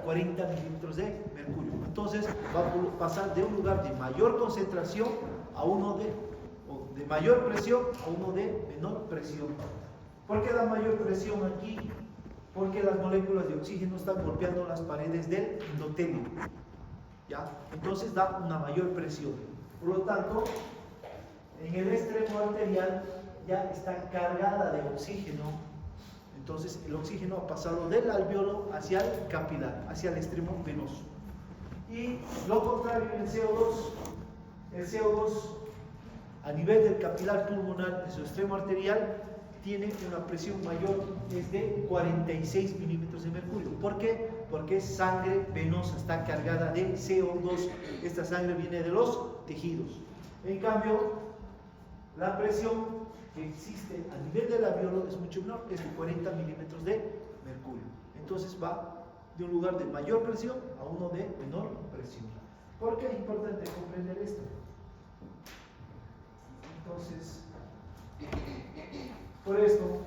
40 milímetros de mercurio. Entonces va a pasar de un lugar de mayor concentración a uno de mayor presión a uno de menor presión. ¿Por qué da mayor presión aquí? Porque las moléculas de oxígeno están golpeando las paredes del endotelio, ¿ya? Entonces da una mayor presión. Por lo tanto, en el extremo arterial ya está cargada de oxígeno. Entonces el oxígeno ha pasado del alveolo hacia el capilar, hacia el extremo venoso. Y lo contrario en el CO2. El CO2 a nivel del capilar pulmonar de su extremo arterial tiene una presión mayor, es de 46 milímetros de mercurio. ¿Por qué? Porque es sangre venosa, está cargada de CO2. Esta sangre viene de los tejidos. En cambio, la presión que existe a nivel del alveolo es mucho menor, es de 40 milímetros de mercurio. Entonces va de un lugar de mayor presión a uno de menor presión. ¿Por qué es importante comprender esto? Entonces, por esto,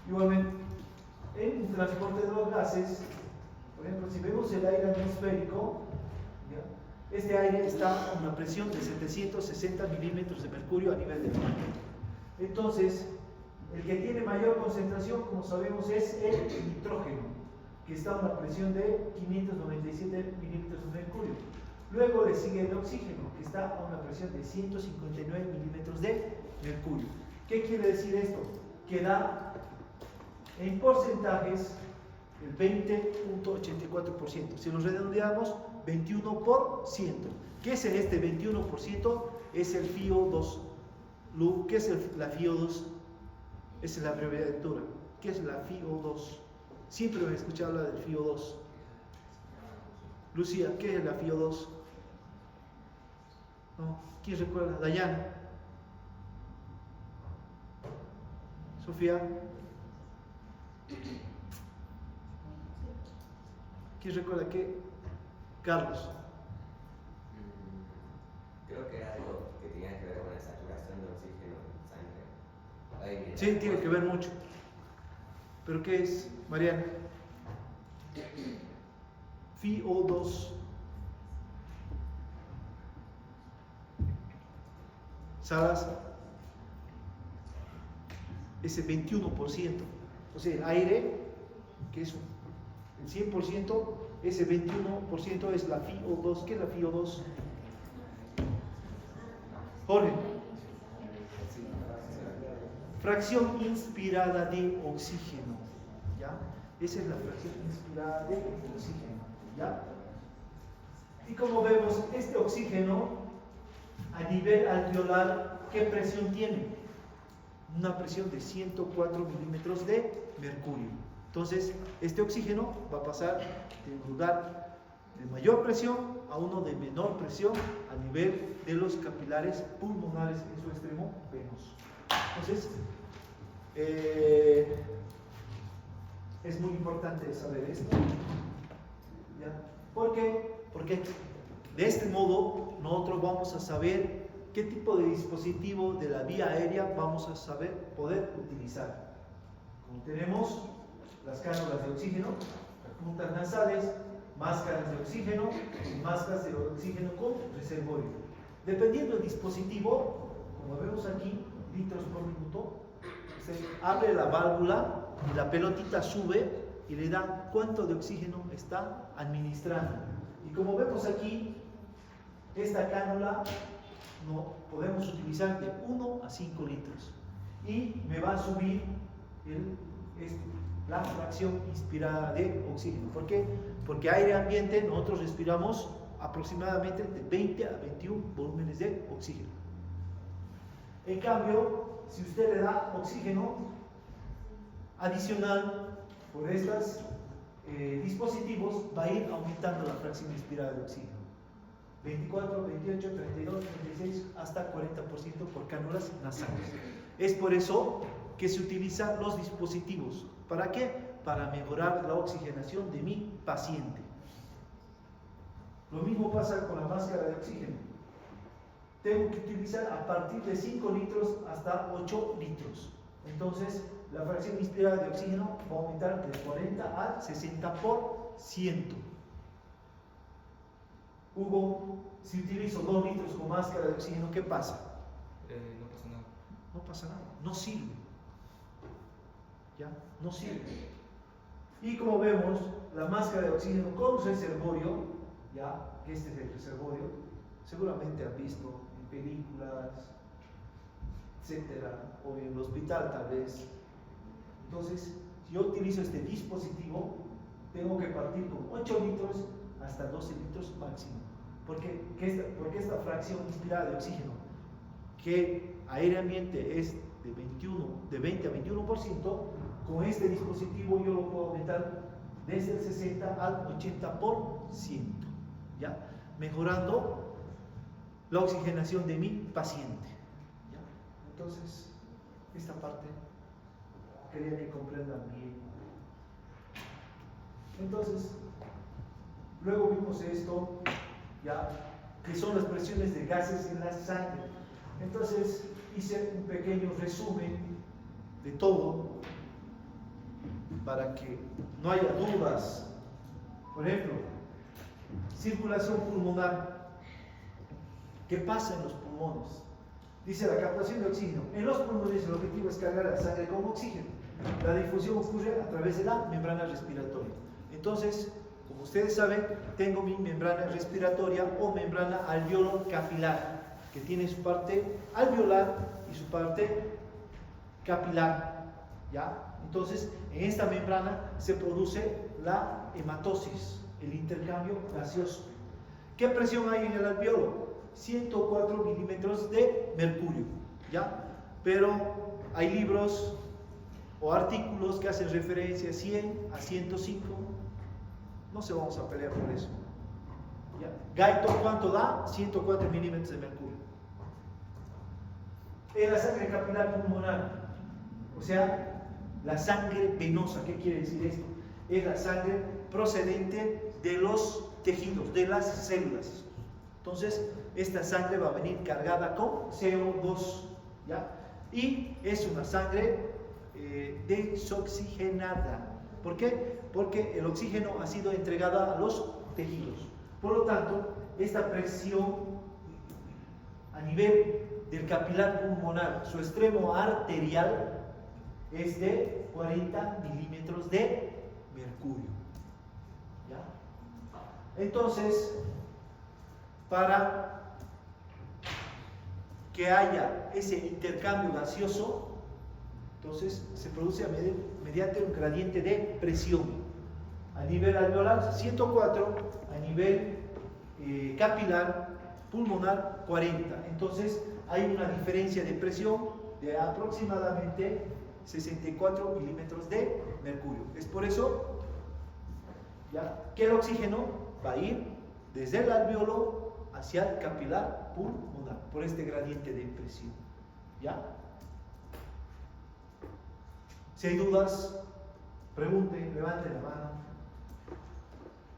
igualmente, en el transporte de los gases, por ejemplo, si vemos el aire atmosférico, ¿ya? Este aire está a una presión de 760 milímetros de mercurio a nivel del mar. Entonces, el que tiene mayor concentración, como sabemos, es el nitrógeno, que está a una presión de 597 milímetros de mercurio. Luego le sigue el oxígeno, que está a una presión de 159 milímetros de mercurio. ¿Qué quiere decir esto? Que da en porcentajes el 20.84%. Si lo redondeamos, 21%. ¿Qué es este 21%? Es el FiO2. ¿Qué es la FiO2? Esa es la abreviatura. ¿Qué es la FiO2? Siempre me he escuchado hablar del FiO2. Lucía, ¿qué es la FiO2? ¿No? ¿Quién recuerda? Dayana. Sofía. ¿Quién recuerda qué? Carlos. Creo que era algo que tenía que ver con la saturación de oxígeno en sangre. Sí, tiene que ver mucho. ¿Pero qué es, Mariana? FiO2. ¿Sabes? Ese 21%. O sea, el aire, que es el 100%, ese 21% es la FiO2. ¿Qué es la FiO2? Jorge. Fracción inspirada de oxígeno, ¿ya? Esa es la fracción inspirada de oxígeno, ¿ya? Y como vemos, este oxígeno a nivel alveolar, ¿qué presión tiene? Una presión de 104 milímetros de mercurio. Entonces, este oxígeno va a pasar de un lugar de mayor presión a uno de menor presión a nivel de los capilares pulmonares en su extremo venoso. Entonces, es muy importante saber esto, ¿ya? ¿Por qué? Porque de este modo nosotros vamos a saber qué tipo de dispositivo de la vía aérea vamos a poder utilizar. Como tenemos las cánulas de oxígeno, las puntas nasales, máscaras de oxígeno y máscaras de oxígeno con reservorio. Dependiendo del dispositivo, como vemos aquí, litros por minuto, se abre la válvula y la pelotita sube y le da cuánto de oxígeno está administrando. Y como vemos aquí, esta cánula no podemos utilizar de 1 a 5 litros y me va a subir la fracción inspirada de oxígeno. ¿Por qué? Porque aire ambiente nosotros respiramos aproximadamente de 20 a 21 volúmenes de oxígeno. En cambio, si usted le da oxígeno adicional por estos dispositivos, va a ir aumentando la fracción inspirada de oxígeno. 24, 28, 32, 36, hasta 40% por cánulas nasales. Es por eso que se utilizan los dispositivos. ¿Para qué? Para mejorar la oxigenación de mi paciente. Lo mismo pasa con la máscara de oxígeno. Tengo que utilizar a partir de 5 litros hasta 8 litros. Entonces, la fracción inspirada de oxígeno va a aumentar de 40 al 60%. 100. Hugo, si utilizo 2 litros con máscara de oxígeno, ¿qué pasa? No pasa nada. No pasa nada, no sirve. ¿Ya? No sirve. Y como vemos, la máscara de oxígeno con reservorio, ¿ya? Que este es el reservorio, seguramente han visto en películas, etcétera, o en el hospital tal vez. Entonces, si yo utilizo este dispositivo, tengo que partir con 8 litros hasta 12 litros máximo. Porque esta fracción inspirada de oxígeno, que aéreamente es de 20 a 21%, con este dispositivo yo lo puedo aumentar desde el 60 al 80%, ¿ya? Mejorando la oxigenación de mi paciente, ¿ya? Entonces, esta parte quería que comprendan bien. Entonces, luego vimos esto, ¿ya? Que son las presiones de gases en la sangre. Entonces, hice un pequeño resumen de todo para que no haya dudas. Por ejemplo, circulación pulmonar. ¿Qué pasa en los pulmones? Dice la captación de oxígeno. En los pulmones el objetivo es cargar la sangre con oxígeno. La difusión ocurre a través de la membrana respiratoria. Entonces, como ustedes saben, tengo mi membrana respiratoria o membrana alveolo-capilar, que tiene su parte alveolar y su parte capilar, ¿ya? Entonces, en esta membrana se produce la hematosis, el intercambio gaseoso. ¿Qué presión hay en el alveolo? 104 milímetros de mercurio, ¿ya? Pero hay libros o artículos que hacen referencia a 100 a 105. No se vamos a pelear por eso, ¿ya? Gaito, ¿cuánto da? 104 milímetros de mercurio. En la sangre capilar pulmonar, o sea, la sangre venosa. ¿Qué quiere decir esto? Es la sangre procedente de los tejidos, de las células. Entonces, esta sangre va a venir cargada con CO2, ¿ya? Y es una sangre desoxigenada. ¿Por qué? Porque el oxígeno ha sido entregado a los tejidos. Por lo tanto, esta presión a nivel del capilar pulmonar, su extremo arterial, es de 40 milímetros de mercurio, ¿ya? Entonces, para que haya ese intercambio gaseoso, entonces se produce mediante un gradiente de presión. A nivel alveolar 104, a nivel capilar pulmonar 40. Entonces hay una diferencia de presión de aproximadamente 64 milímetros de mercurio. Es por eso, ¿ya?, que el oxígeno va a ir desde el alveolo hacia el capilar pulmonar, por este gradiente de presión, ¿ya? Si hay dudas, pregunten, levanten la mano.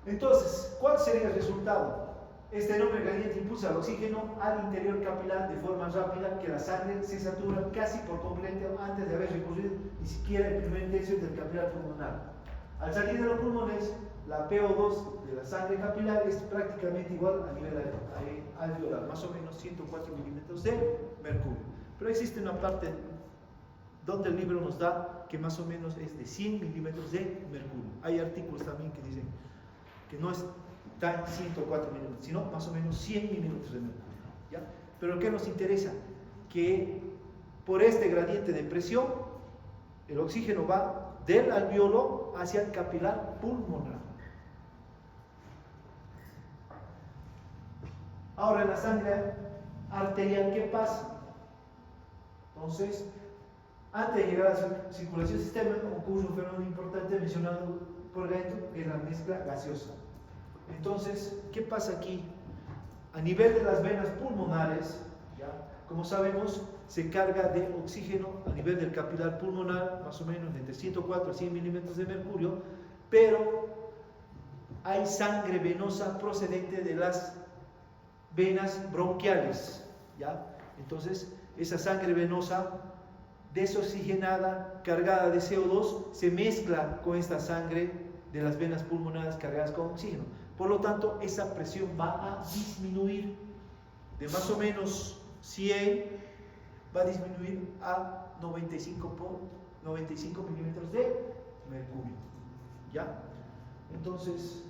Entonces, ¿cuál sería el resultado? Este enorme gradiente impulsa el oxígeno al interior capilar de forma rápida, que la sangre se satura casi por completo antes de haber recorrido ni siquiera el primer tercio del capilar pulmonar. Al salir de los pulmones, la PO2 de la sangre capilar es prácticamente igual a nivel alveolar, más o menos 104 milímetros de mercurio. Pero existe una parte donde el libro nos da que más o menos es de 100 milímetros de mercurio. Hay artículos también que dicen que no es tan 104 milímetros, sino más o menos 100 milímetros de mercurio, ¿ya? Pero ¿qué nos interesa? Que por este gradiente de presión, el oxígeno va del alveolo hacia el capilar pulmonar. Ahora, en la sangre arterial, ¿qué pasa? Entonces, antes de llegar a la circulación sistémica, ocurre un fenómeno importante mencionado por Gaito, que es la mezcla gaseosa. Entonces, ¿qué pasa aquí? A nivel de las venas pulmonares, ¿ya?, como sabemos, se carga de oxígeno a nivel del capilar pulmonar, más o menos entre 104 a 100 milímetros de mercurio, pero hay sangre venosa procedente de las venas bronquiales, ¿ya? Entonces, esa sangre venosa desoxigenada, cargada de CO2, se mezcla con esta sangre de las venas pulmonares cargadas con oxígeno. Por lo tanto, esa presión va a disminuir de más o menos 100, va a disminuir a 95 milímetros de mercurio. ¿Ya? Entonces,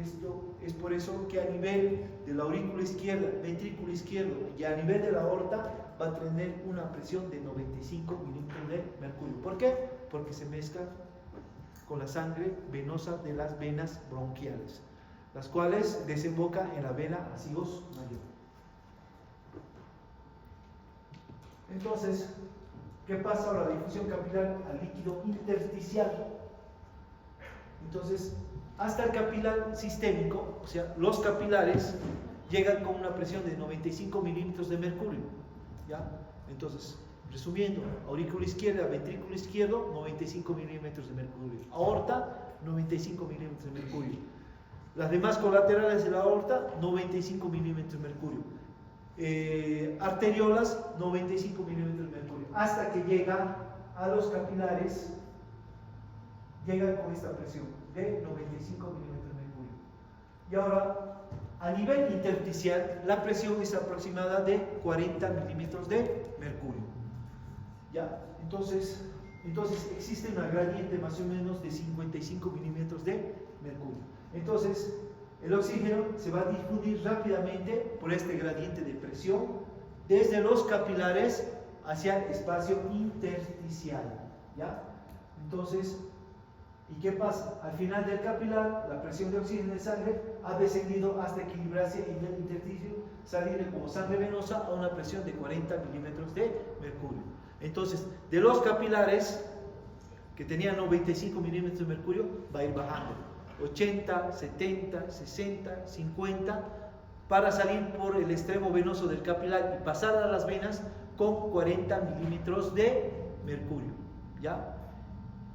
esto es por eso que a nivel de la aurícula izquierda, ventrículo izquierdo y a nivel de la aorta va a tener una presión de 95 milímetros de mercurio. ¿Por qué? Porque se mezcla con la sangre venosa de las venas bronquiales, las cuales desembocan en la vena arcigos mayor. Entonces, ¿qué pasa ahora? La difusión capilar al líquido intersticial. Entonces, hasta el capilar sistémico, o sea, los capilares llegan con una presión de 95 milímetros de mercurio. ¿Ya? Entonces, resumiendo, aurícula izquierda, ventrículo izquierdo, 95 milímetros de mercurio. Aorta, 95 milímetros de mercurio. Las demás colaterales de la aorta, 95 milímetros de mercurio. Arteriolas, 95 milímetros de mercurio. Hasta que llegan a los capilares, llegan con esta presión de 95 milímetros de mercurio. Y ahora, a nivel intersticial, la presión es aproximada de 40 milímetros de mercurio. ¿Ya? Entonces existe una gradiente más o menos de 55 milímetros de mercurio. Entonces, el oxígeno se va a difundir rápidamente por este gradiente de presión desde los capilares hacia el espacio intersticial. ¿Ya? Entonces, ¿y qué pasa? Al final del capilar, la presión de oxígeno en sangre ha descendido hasta equilibrarse en el intersticio, salir como sangre venosa a una presión de 40 milímetros de mercurio. Entonces, de los capilares que tenían 95 milímetros de mercurio, va a ir bajando 80, 70, 60, 50, para salir por el extremo venoso del capilar y pasar a las venas con 40 milímetros de mercurio. ¿Ya?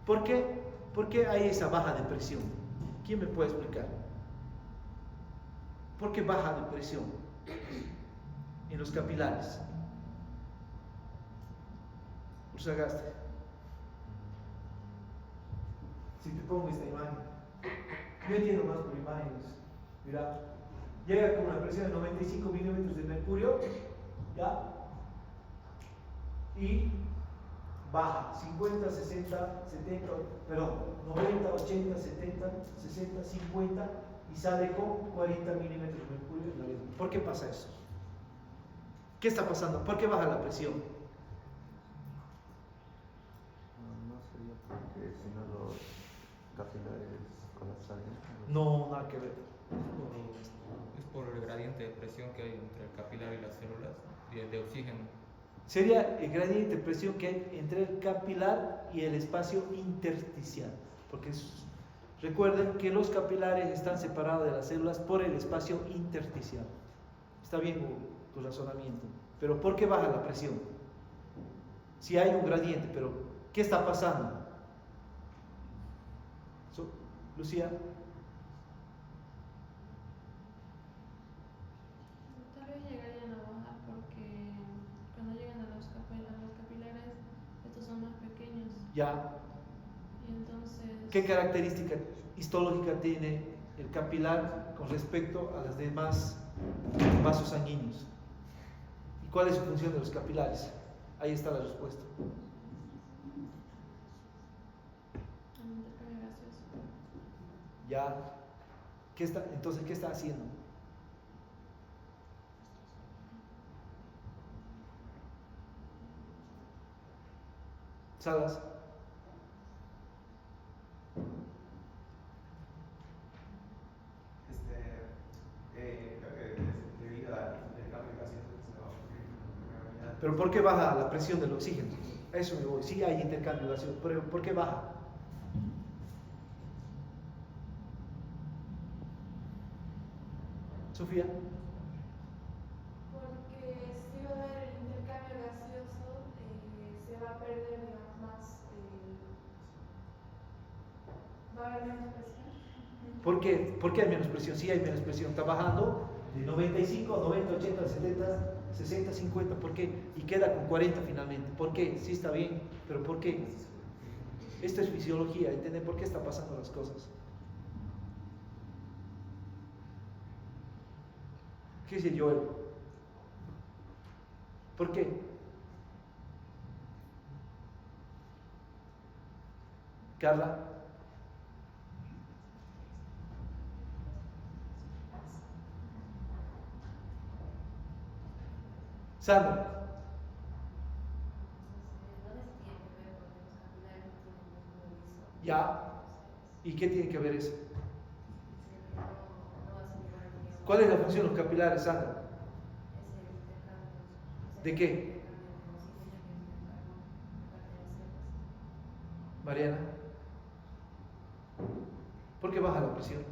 ¿Por qué? ¿Por qué hay esa baja de presión? ¿Quién me puede explicar? ¿Por qué baja de presión en los capilares? Ursagaste. Si te pongo esta imagen, yo entiendo más por imágenes. Mira, llega con una presión de 95 milímetros de mercurio, ¿ya? Y baja 50, 60, 70, perdón, 90, 80, 70, 60, 50 y sale con 40 milímetros de mercurio en la vena. ¿Por qué pasa eso? ¿Qué está pasando? ¿Por qué baja la presión? No sería porque si no los capilares colapsarían. No, nada que ver. Es por el gradiente de presión que hay entre el capilar y las células y el de oxígeno. Sería el gradiente de presión que hay entre el capilar y el espacio intersticial. Porque recuerden que los capilares están separados de las células por el espacio intersticial. Está bien tu razonamiento. Pero ¿por qué baja la presión? Si hay un gradiente, pero ¿qué está pasando? Lucía. Tal vez llegarían a bajar porque cuando llegan a los capilares, estos son más pequeños. Ya. Y entonces, ¿Qué característica histológica tiene el capilar con respecto a los demás vasos sanguíneos? ¿Y cuál es su función de los capilares? Ahí está la respuesta. el intercambio gaseoso. Ya. Entonces, ¿qué está haciendo? Salas. Creo que es debido al intercambio gaseoso que se va a ocurrir. ¿Pero por qué baja la presión del oxígeno? A eso me voy. Sí hay intercambio gaseoso, pero ¿por qué baja? Sofía. Porque si va a haber el intercambio gaseoso, se va a perder, digamos, más, va a haber menos presión. ¿Por qué? ¿Por qué hay menos presión? Sí hay menos presión. Está bajando de 95 a 90, 80, 70, 60, 50. ¿Por qué? Y queda con 40 finalmente. ¿Por qué? Sí está bien, pero ¿por qué? Esto es fisiología, entender por qué están pasando las cosas. ¿Qué dice Joel? ¿Por qué? Carla. Sandra. Ya. ¿Y qué tiene que ver eso? ¿Cuál es la función de los capilares, Sandra? ¿De qué? Mariana. ¿Por qué baja la presión?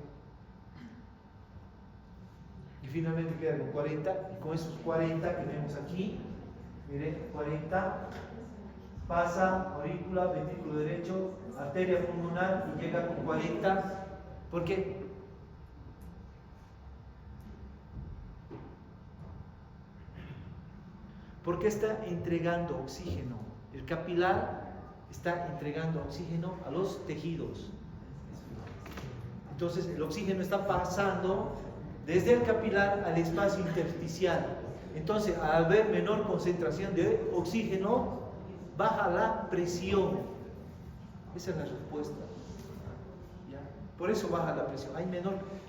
Y finalmente queda con 40, y con esos 40 que vemos aquí, miren, 40, pasa aurícula, ventrículo derecho, arteria pulmonar y llega con 40. ¿Por qué? Porque está entregando oxígeno. El capilar está entregando oxígeno a los tejidos. Entonces el oxígeno está pasando desde el capilar al espacio intersticial. Entonces, al haber menor concentración de oxígeno, baja la presión. Esa es la respuesta. ¿Ya? Por eso baja la presión.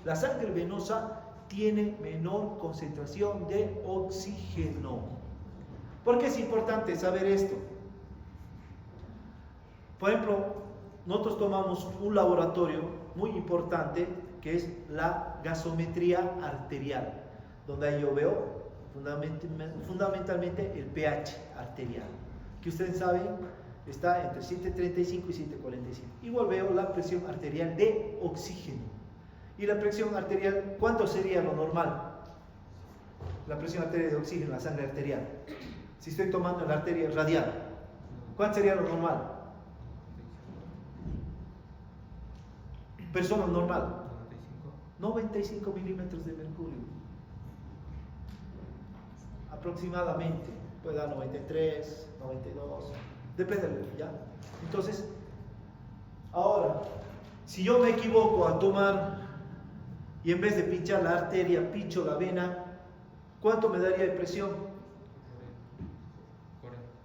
La sangre venosa tiene menor concentración de oxígeno. ¿Por qué es importante saber esto? Por ejemplo, nosotros tomamos un laboratorio muy importante que es la gasometría arterial, donde ahí yo veo fundamentalmente el pH arterial, que ustedes saben está entre 735 y 745. Igual veo la presión arterial de oxígeno. Y la presión arterial, ¿cuánto sería lo normal? La presión arterial de oxígeno, la sangre arterial. Si estoy tomando la arteria radial, ¿cuánto sería lo normal? Persona normal. 95 milímetros de mercurio. Aproximadamente. Puede dar 93, 92. Depende, ¿ya? Entonces, ahora, si yo me equivoco a tomar y en vez de pinchar la arteria, pincho la vena, ¿cuánto me daría de presión?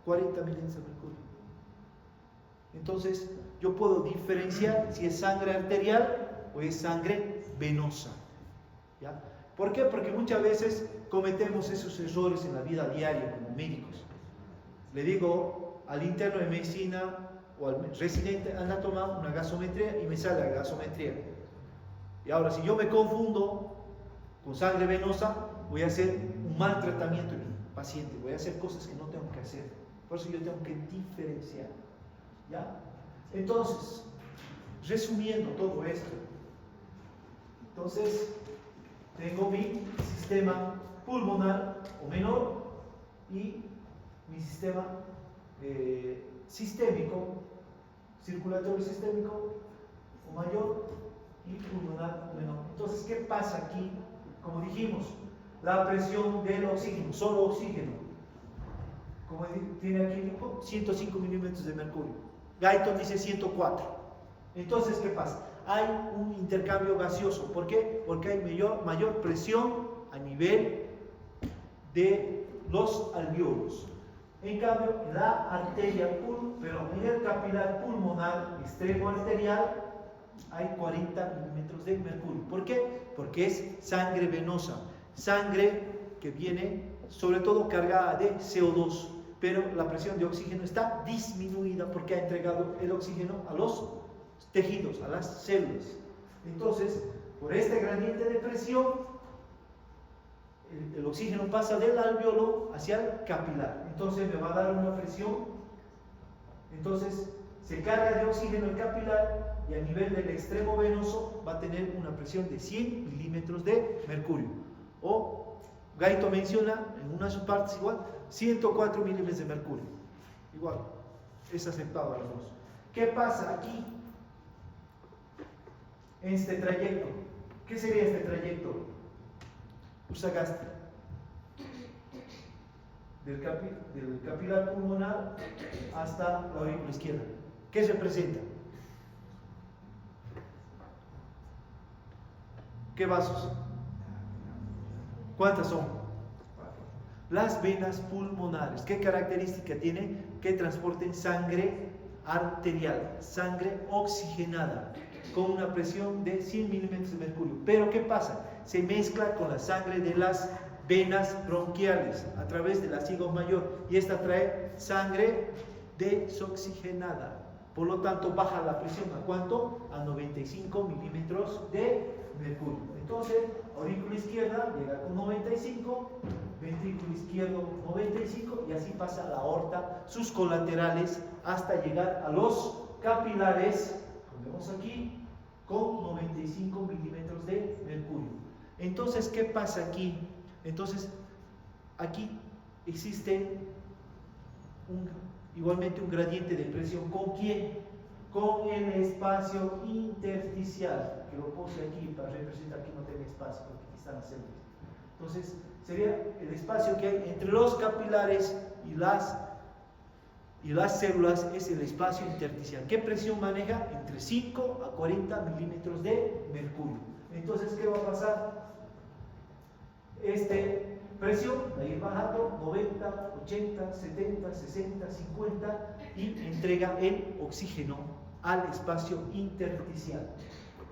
40 milímetros de mercurio. Entonces, yo puedo diferenciar si es sangre arterial o es sangre venosa. ¿Ya? ¿Por qué? Porque muchas veces cometemos esos errores en la vida diaria como médicos. Le digo al interno de medicina o al residente, anda a tomar una gasometría y me sale la gasometría. Y ahora, si yo me confundo con sangre venosa, voy a hacer un mal tratamiento en mi paciente, voy a hacer cosas que no tengo que hacer. Por eso yo tengo que diferenciar. ¿Ya? Entonces, resumiendo todo esto, entonces tengo mi sistema pulmonar o menor y mi sistema sistémico, circulatorio sistémico o mayor y pulmonar o menor. Entonces, ¿qué pasa aquí? Como dijimos, la presión del oxígeno, solo oxígeno, como tiene aquí 105 milímetros de mercurio. Guyton dice 104. Entonces, ¿qué pasa? Hay un intercambio gaseoso. ¿Por qué? Porque hay mayor presión a nivel de los alvéolos. En cambio, en la arteria, pero en el capilar pulmonar extremo arterial, hay 40 milímetros de mercurio. ¿Por qué? Porque es sangre venosa. Sangre que viene sobre todo cargada de CO2. Pero la presión de oxígeno está disminuida porque ha entregado el oxígeno a los tejidos, a las células. Entonces, por este gradiente de presión, el oxígeno pasa del alvéolo hacia el capilar. Entonces me va a dar una presión. Entonces se carga de oxígeno el capilar y a nivel del extremo venoso va a tener una presión de 100 milímetros de mercurio. O Guyton menciona en una de sus partes igual 104 milímetros de mercurio. Igual, es aceptado a los dos. ¿Qué pasa aquí? En este trayecto. ¿Qué sería este trayecto? Usagaste. Del capilar pulmonar hasta la aurícula izquierda. ¿Qué representa? ¿Qué vasos? ¿Cuántas son? Las venas pulmonares. ¿Qué característica tiene? Que transporten sangre arterial, sangre oxigenada, con una presión de 100 milímetros de mercurio. Pero ¿qué pasa? Se mezcla con la sangre de las venas bronquiales a través del asiento mayor, y esta trae sangre desoxigenada. Por lo tanto, baja la presión. ¿A cuánto? A 95 milímetros de mercurio. Entonces, aurícula izquierda llega con 95, ventrículo izquierdo 95, y así pasa la aorta, sus colaterales, hasta llegar a los capilares, como vemos aquí, con 95 milímetros de mercurio. Entonces, ¿qué pasa aquí? Entonces, aquí existe igualmente un gradiente de presión. ¿Con quién? Con el espacio intersticial, que lo puse aquí para representar que no tiene espacio, porque aquí están las células. Entonces, sería el espacio que hay entre los capilares y las células, es el espacio intersticial. ¿Qué presión maneja? Entre 5 a 40 milímetros de mercurio. Entonces, ¿qué va a pasar? Presión va a ir bajando 90, 80, 70, 60, 50, y entrega el oxígeno al espacio intersticial,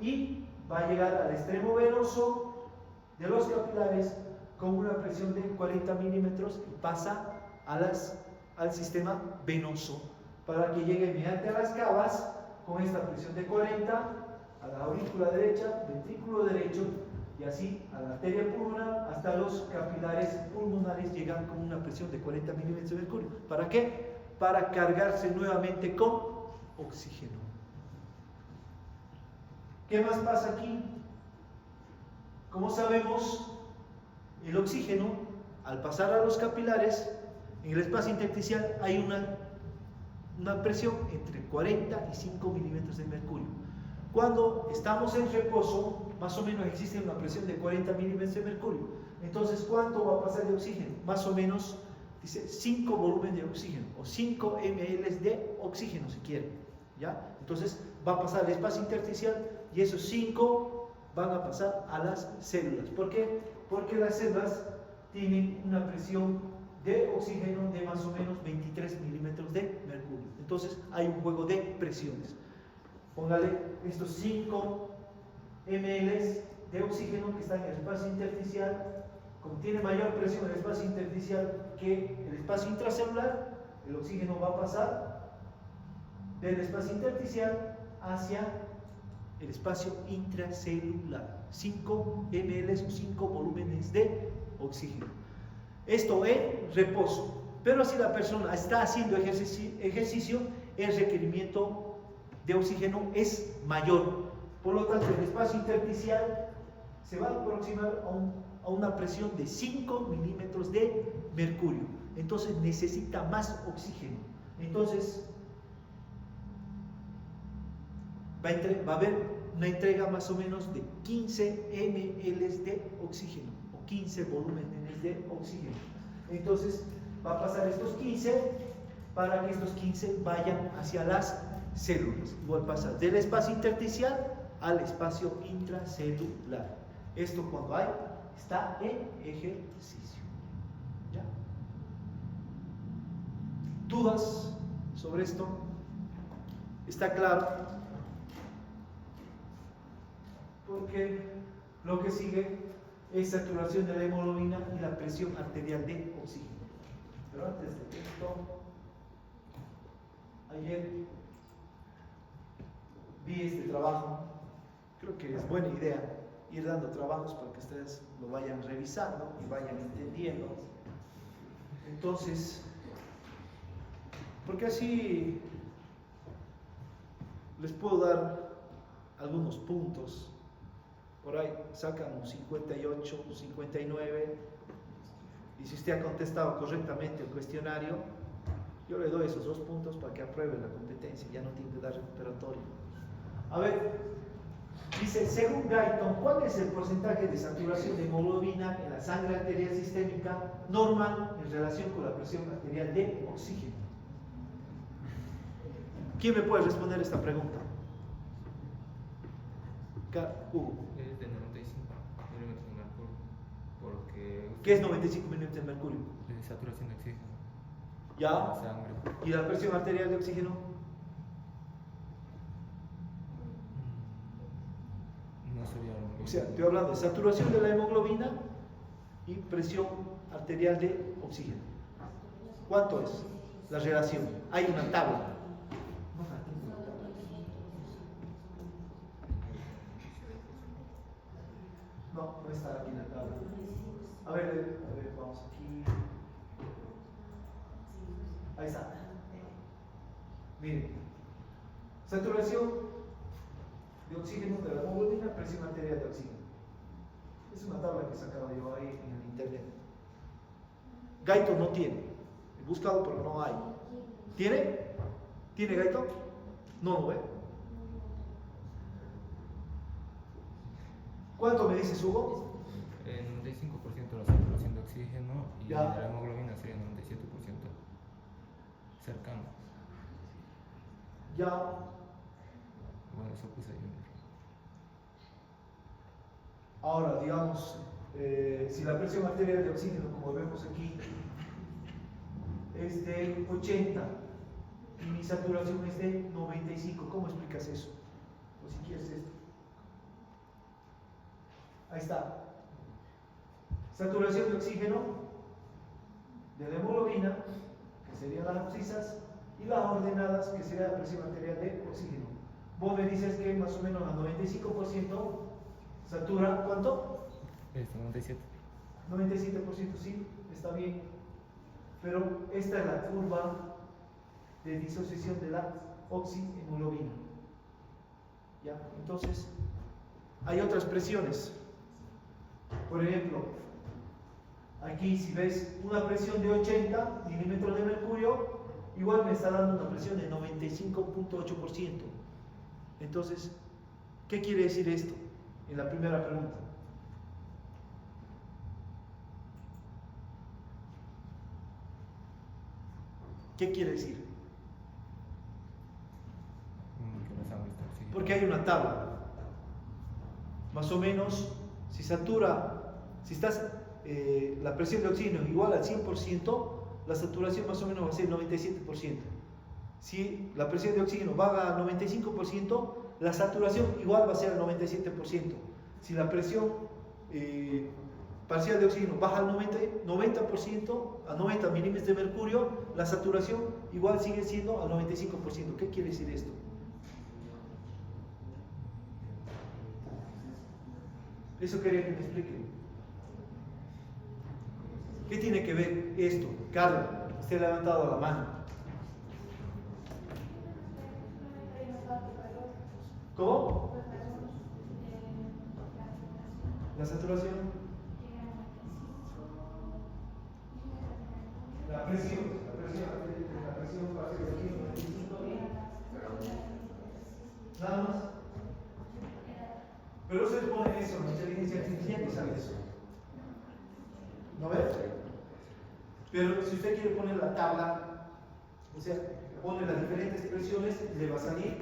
y va a llegar al extremo venoso de los capilares con una presión de 40 milímetros y pasa al sistema venoso, para que llegue mediante las cavas con esta presión de 40 a la aurícula derecha, ventrículo derecho, y así a la arteria pulmonar, hasta los capilares pulmonares llegan con una presión de 40 milímetros de mercurio. ¿Para qué? Para cargarse nuevamente con oxígeno. ¿Qué más pasa aquí? Como sabemos, el oxígeno, al pasar a los capilares, en el espacio intersticial hay una presión entre 40 y 5 milímetros de mercurio. Cuando estamos en reposo, más o menos existe una presión de 40 milímetros de mercurio. Entonces, ¿cuánto va a pasar de oxígeno? Más o menos, dice, 5 volúmenes de oxígeno, o 5 ml de oxígeno, si quieren, ¿ya? Entonces, va a pasar al espacio intersticial, y esos 5 van a pasar a las células. ¿Por qué? Porque las células tienen una presión de oxígeno de más o menos 23 milímetros de mercurio. Entonces, hay un juego de presiones. Póngale estos 5 ml de oxígeno que están en el espacio intersticial. Como tiene mayor presión el espacio intersticial que el espacio intracelular, el oxígeno va a pasar del espacio intersticial hacia el espacio intracelular. 5 ml o 5 volúmenes de oxígeno. Esto en reposo. Pero si la persona está haciendo ejercicio, el requerimiento de oxígeno es mayor. Por lo tanto, el espacio intersticial se va a aproximar a una presión de 5 milímetros de mercurio. Entonces necesita más oxígeno. Entonces va a haber una entrega más o menos de 15 ml de oxígeno, o 15 volúmenes de oxígeno. Entonces va a pasar estos 15 para que estos 15 vayan hacia las células. Igual pasa del espacio intersticial al espacio intracelular. Esto cuando está en ejercicio. ¿Ya? ¿Dudas sobre esto? ¿Está claro? Porque lo que sigue es saturación de la hemoglobina y la presión arterial de oxígeno. Pero antes de esto, ayer vi este trabajo. Creo que es buena idea ir dando trabajos para que ustedes lo vayan revisando y vayan entendiendo. Entonces, porque así les puedo dar algunos puntos. Por ahí sacan un 58, un 59, y si usted ha contestado correctamente el cuestionario, yo le doy esos 2 puntos para que apruebe la competencia, ya no tiene que dar recuperatorio. A ver, dice, según Guyton, ¿cuál es el porcentaje de saturación de hemoglobina en la sangre arterial sistémica normal en relación con la presión arterial de oxígeno? ¿Quién me puede responder esta pregunta? Hugo. Es de 95 milímetros de mercurio. Porque. ¿Qué es 95 milímetros de mercurio? De saturación de oxígeno. En ¿Ya? la sangre. ¿Y la presión arterial de oxígeno? No sería lo mismo. O sea, estoy hablando de saturación de la hemoglobina y presión arterial de oxígeno. ¿Cuánto es la relación? Hay una tabla. No está aquí en la tabla. A ver, vamos aquí. Ahí está. Miren, saturación de oxígeno de la hemoglobina, presión arterial de oxígeno. Es una tabla que sacaba yo ahí en el internet. Gaito no tiene. He buscado, pero no hay. ¿Tiene? ¿Tiene Gaito? No lo ve. ¿Cuánto me dices, Hugo? El 95% la saturación de oxígeno y Ya. la hemoglobina sería 97% cercano. Ya. Bueno, eso puse yo. Ahora, digamos, si la presión arterial de oxígeno, como vemos aquí, es de 80 y mi saturación es de 95, ¿cómo explicas eso? O si quieres esto. Ahí está. Saturación de oxígeno de la hemoglobina, que serían las abscisas, y las ordenadas, que sería la presión arterial de oxígeno. Vos me dices que más o menos al 95% satura, ¿cuánto? 97. 97%, sí, está bien. Pero esta es la curva de disociación de la oxihemoglobina. ¿Ya? Entonces, hay otras presiones. Por ejemplo, aquí si ves una presión de 80 milímetros de mercurio, igual me está dando una presión de 95.8%. Entonces, ¿qué quiere decir esto? En la primera pregunta. ¿Qué quiere decir? Que la sangre está oxigenada. Porque hay una tabla. Más o menos, si satura, si estás, la presión de oxígeno igual al 100%, la saturación más o menos va a ser 97%. Si la presión de oxígeno baja al 95%, la saturación igual va a ser al 97%. Si la presión parcial de oxígeno baja al 90%, a 90 milímetros de mercurio, la saturación igual sigue siendo al 95%. ¿Qué quiere decir esto? Eso quería que me expliquen. ¿Qué tiene que ver esto? Carla, usted ha levantado la mano. ¿Cómo? La saturación. La presión parcial de oxígeno, 95. Nada más. Pero ustedes ponen eso en inteligencia artificial y sabe eso. ¿No ves? Pero si usted quiere poner la tabla, o sea, pone las diferentes presiones, le va a salir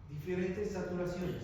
diferentes saturaciones.